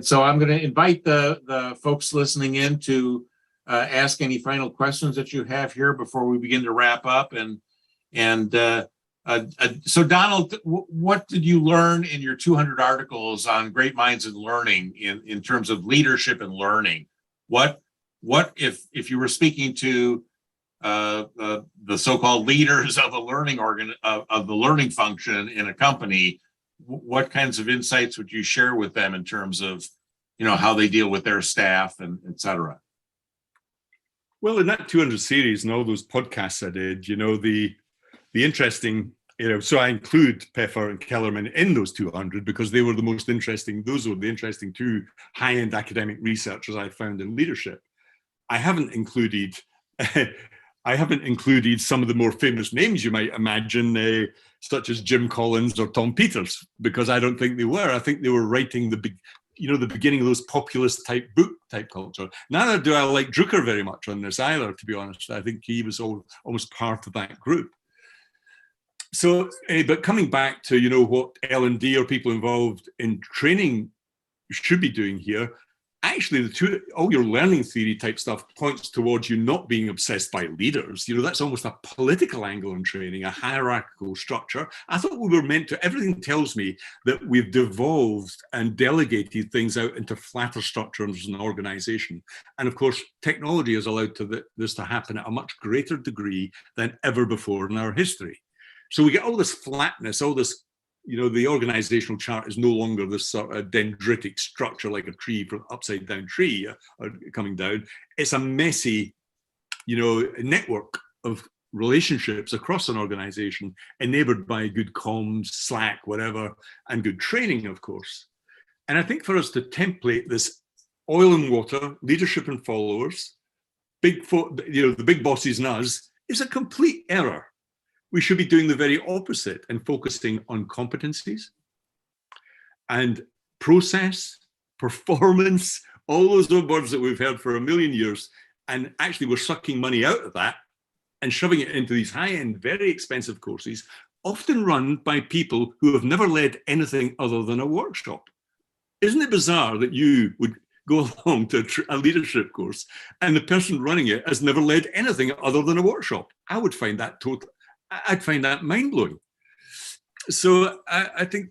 So I'm going to invite the folks listening in to ask any final questions that you have here before we begin to wrap up. So Donald, what did you learn in your 200 articles on great minds and learning in terms of leadership and learning? What if you were speaking to the so-called leaders of a learning of the learning function in a company, what kinds of insights would you share with them in terms of how they deal with their staff and et cetera? Well, in that 200 series and all those podcasts I did, the interesting, so I include Peffer and Kellerman in those 200 because they were the most interesting. Those were the interesting two high-end academic researchers I found in leadership. I haven't included some of the more famous names you might imagine, such as Jim Collins or Tom Peters, because I don't think they were. I think they were writing the beginning of those populist type book type culture. Neither do I like Drucker very much on this either, to be honest. I think he was almost part of that group. So, but coming back to, what L&D or people involved in training should be doing here, actually all your learning theory type stuff points towards you not being obsessed by leaders. That's almost a political angle in training, a hierarchical structure. I thought we were meant to, everything tells me that we've devolved and delegated things out into flatter structures as an organization. And of course, technology has allowed this to happen at a much greater degree than ever before in our history. So we get all this flatness, all this, the organizational chart is no longer this sort of dendritic structure like a tree, from upside down tree coming down. It's a messy, network of relationships across an organization enabled by good comms, Slack, whatever, and good training, of course. And I think for us to template this oil and water, leadership and followers, the big bosses and us, is a complete error. We should be doing the very opposite and focusing on competencies and process, performance, all those words that we've heard for a million years. And actually we're sucking money out of that and shoving it into these high-end, very expensive courses, often run by people who have never led anything other than a workshop. Isn't it bizarre that you would go along to a leadership course and the person running it has never led anything other than a workshop? I would find that I'd find that mind-blowing. So I think,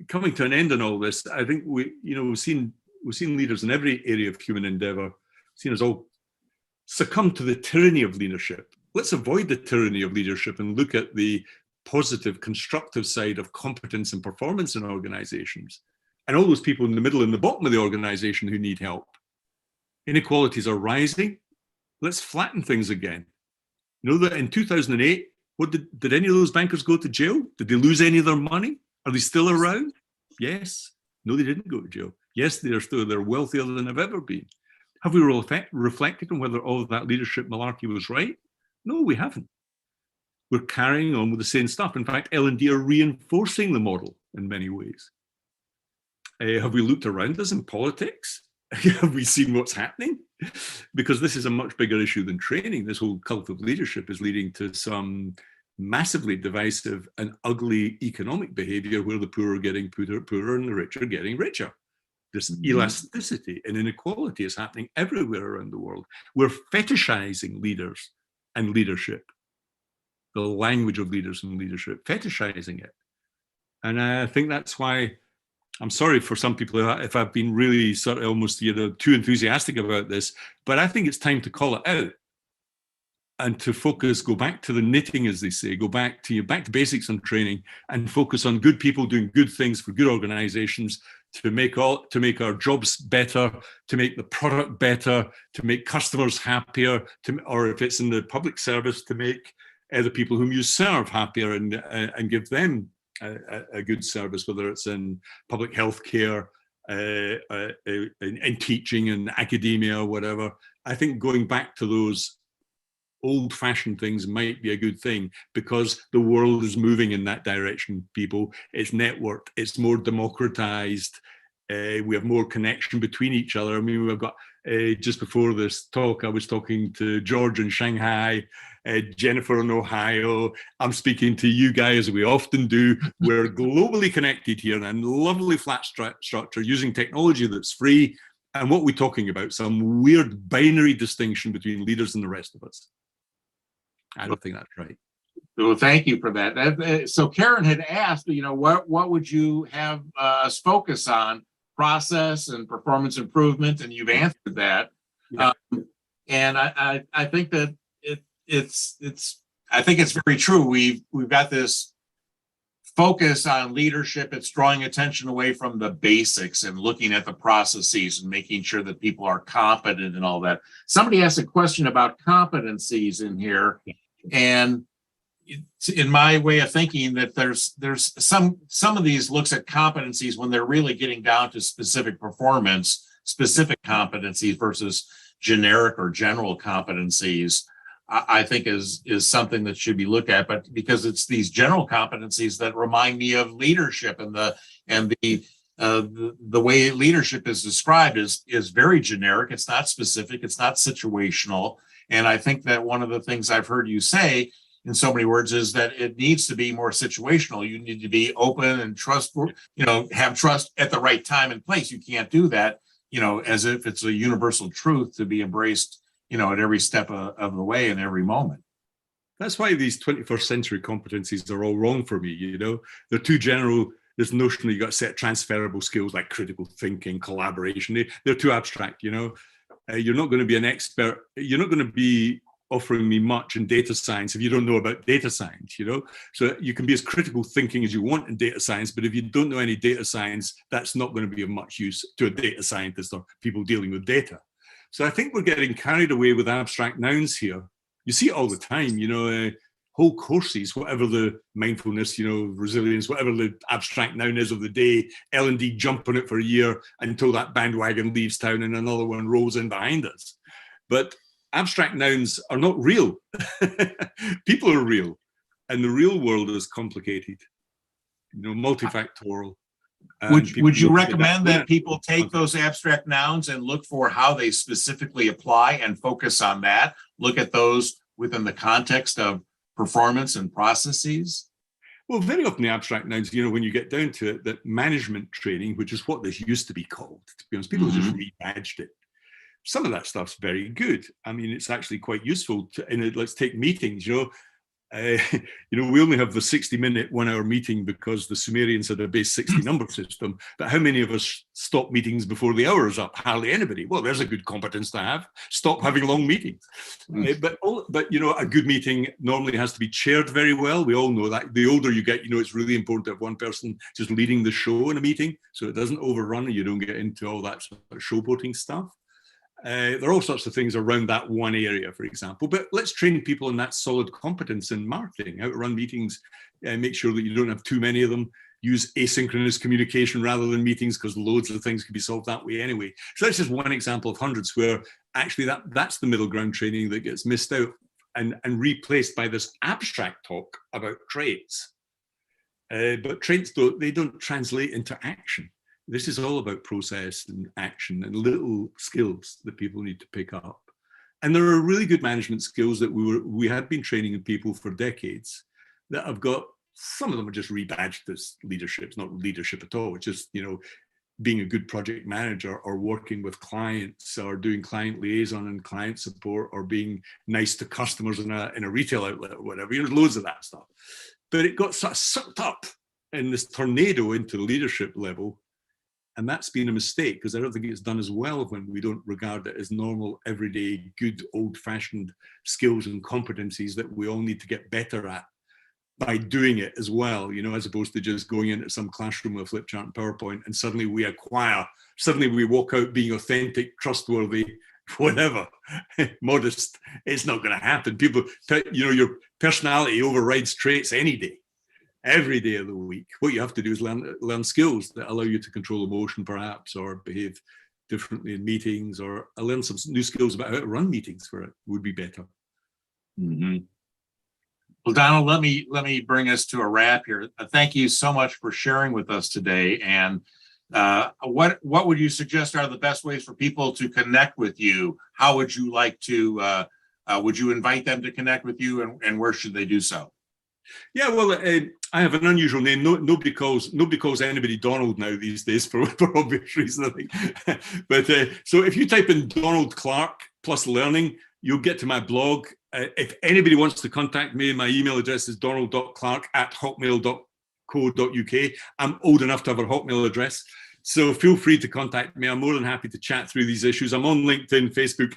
coming to an end on all this, I think we've seen leaders in every area of human endeavor, seen us all succumb to the tyranny of leadership. Let's avoid the tyranny of leadership and look at the positive, constructive side of competence and performance in organizations. And all those people in the middle and the bottom of the organization who need help. Inequalities are rising. Let's flatten things again. That in 2008, did any of those bankers go to jail? Did they lose any of their money? Are they still around? Yes. No, they didn't go to jail. Yes, they're wealthier than they've ever been. Have we reflected on whether all of that leadership malarkey was right? No, we haven't. We're carrying on with the same stuff. In fact, L&D are reinforcing the model in many ways. Have we looked around us in politics? Have we seen what's happening? Because this is a much bigger issue than training. This whole cult of leadership is leading to some massively divisive and ugly economic behavior where the poor are getting poorer and the rich are getting richer. This elasticity and inequality is happening everywhere around the world. We're fetishizing leaders and leadership, the language of leaders and leadership, fetishizing it. And I think that's why I'm sorry for some people if I've been really sort of almost too enthusiastic about this, but I think it's time to call it out and to focus, go back to the knitting, as they say, go back to basics on training and focus on good people doing good things for good organizations to make our jobs better, to make the product better, to make customers happier, or if it's in the public service, to make the people whom you serve happier and give them a good service, whether it's in public health care, in teaching and academia or whatever. I think going back to those old-fashioned things might be a good thing because the world is moving in that direction, people. It's networked, it's more democratized, we have more connection between each other. I mean, we've got, just before this talk, I was talking to George in Shanghai, Jennifer in Ohio. I'm speaking to you guys, as we often do. We're globally connected here and lovely flat structure using technology that's free. And what we're talking about, some weird binary distinction between leaders and the rest of us. I don't think that's right. Well, thank you for that. So Karen had asked, what would you have us focus on? Process and performance improvement, and you've answered that. Yeah. And I think that it's very true. We've got this focus on leadership. It's drawing attention away from the basics and looking at the processes and making sure that people are competent and all that. Somebody asked a question about competencies in here, and in my way of thinking, that there's some of these looks at competencies when they're really getting down to specific performance, specific competencies versus generic or general competencies. I think is something that should be looked at, but because it's these general competencies that remind me of leadership, and the way leadership is described is very generic. It's not specific. It's not situational. And I think that one of the things I've heard you say in so many words is that it needs to be more situational. You need to be open and have trust at the right time and place. You can't do that, as if it's a universal truth to be embraced, at every step of the way and every moment. That's why these 21st century competencies are all wrong for me. They're too general. This notion that you got a set of transferable skills like critical thinking, collaboration, they're too abstract. You're not going to be an expert. You're not going to be offering me much in data science if you don't know about data science, So you can be as critical thinking as you want in data science, but if you don't know any data science, that's not going to be of much use to a data scientist or people dealing with data. So I think we're getting carried away with abstract nouns here. You see it all the time, whole courses, whatever the mindfulness, resilience, whatever the abstract noun is of the day, L&D jump on it for a year until that bandwagon leaves town and another one rolls in behind us. But abstract nouns are not real. People are real. And the real world is complicated, multifactorial. Would you recommend that people take those abstract nouns and look for how they specifically apply and focus on that? Look at those within the context of performance and processes? Well, very often the abstract nouns, when you get down to it, that management training, which is what this used to be called, to be honest, people just rebadged it. Some of that stuff's very good. I mean, it's actually quite useful. Let's take meetings. We only have the 60-minute 1-hour meeting because the Sumerians had a base 60 number system. But how many of us stop meetings before the hour is up? Hardly anybody. Well, there's a good competence to have. Stop having long meetings. But a good meeting normally has to be chaired very well. We all know that. The older you get, it's really important to have one person just leading the show in a meeting so it doesn't overrun and you don't get into all that sort of showboating stuff. There are all sorts of things around that one area, for example, but let's train people in that solid competence in marketing, how to run meetings, make sure that you don't have too many of them, use asynchronous communication rather than meetings because loads of things can be solved that way anyway. So that's just one example of hundreds where actually that's the middle ground training that gets missed out and replaced by this abstract talk about traits. But traits, they don't translate into action. This is all about process and action and little skills that people need to pick up. And there are really good management skills that we had been training in people for decades that have got, some of them are just rebadged as leadership. It's not leadership at all. It's just, being a good project manager or working with clients or doing client liaison and client support or being nice to customers in a retail outlet or whatever. There's loads of that stuff. But it got sort of sucked up in this tornado into the leadership level. And that's been a mistake because I don't think it's done as well when we don't regard it as normal, everyday, good, old-fashioned skills and competencies that we all need to get better at by doing it as well, you know, as opposed to just going into some classroom with a flip chart and PowerPoint and suddenly we walk out being authentic, trustworthy, whatever, modest. It's not going to happen. People, you know, your personality overrides traits any day. Every day of the week. What you have to do is learn skills that allow you to control emotion, perhaps, or behave differently in meetings, or learn some new skills about how to run meetings for it would be better. Mm-hmm. Well, Donald, let me bring us to a wrap here. Thank you so much for sharing with us today. And what would you suggest are the best ways for people to connect with you? How would you like to? Would you invite them to connect with you, and where should they do so? Yeah, well, I have an unusual name. Nobody calls anybody Donald now these days for obvious reasons, I think. But so if you type in Donald Clark plus learning, you'll get to my blog. If anybody wants to contact me, my email address is donald.clark@hotmail.co.uk. I'm old enough to have a Hotmail address, so feel free to contact me. I'm more than happy to chat through these issues. I'm on LinkedIn, Facebook,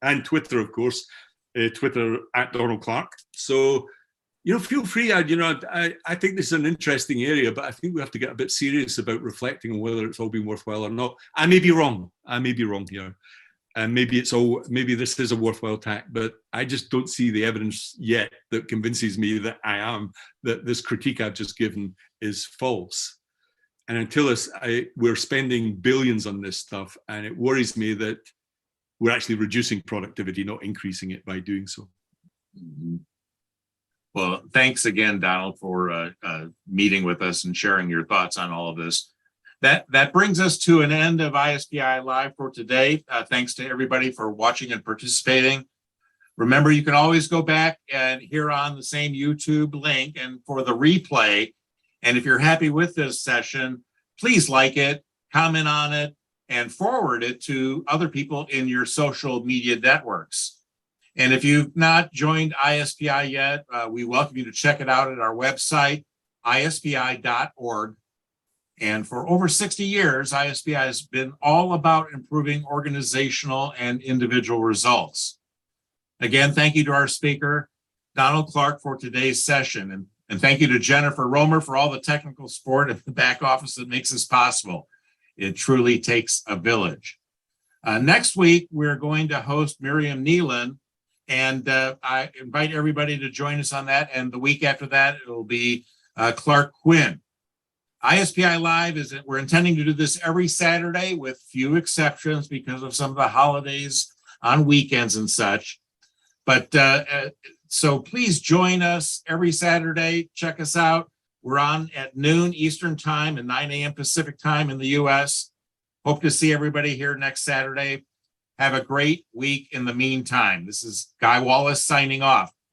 and Twitter, of course. Twitter @Donald Clark. So, you know, feel free. I think this is an interesting area, but I think we have to get a bit serious about reflecting on whether it's all been worthwhile or not. I may be wrong here. And maybe this is a worthwhile tack, but I just don't see the evidence yet that convinces me that this critique I've just given is false. And until we're spending billions on this stuff, and it worries me that we're actually reducing productivity, not increasing it by doing so. Mm-hmm. Well, thanks again, Donald, for meeting with us and sharing your thoughts on all of this. That brings us to an end of ISPI Live for today. Thanks to everybody for watching and participating. Remember, you can always go back and here on the same YouTube link and for the replay. And if you're happy with this session, please like it, comment on it, and forward it to other people in your social media networks. And if you've not joined ISPI yet, we welcome you to check it out at our website, ispi.org. And for over 60 years, ISPI has been all about improving organizational and individual results. Again, thank you to our speaker, Donald Clark, for today's session. And thank you to Jennifer Romer for all the technical support at the back office that makes this possible. It truly takes a village. Next week, we're going to host Miriam Nealon. And I invite everybody to join us on that. And the week after that, it will be Clark Quinn. ISPI Live we're intending to do this every Saturday with few exceptions because of some of the holidays on weekends and such. But so please join us every Saturday. Check us out. We're on at noon Eastern time and 9 a.m. Pacific time in the US. Hope to see everybody here next Saturday. Have a great week in the meantime. This is Guy Wallace signing off.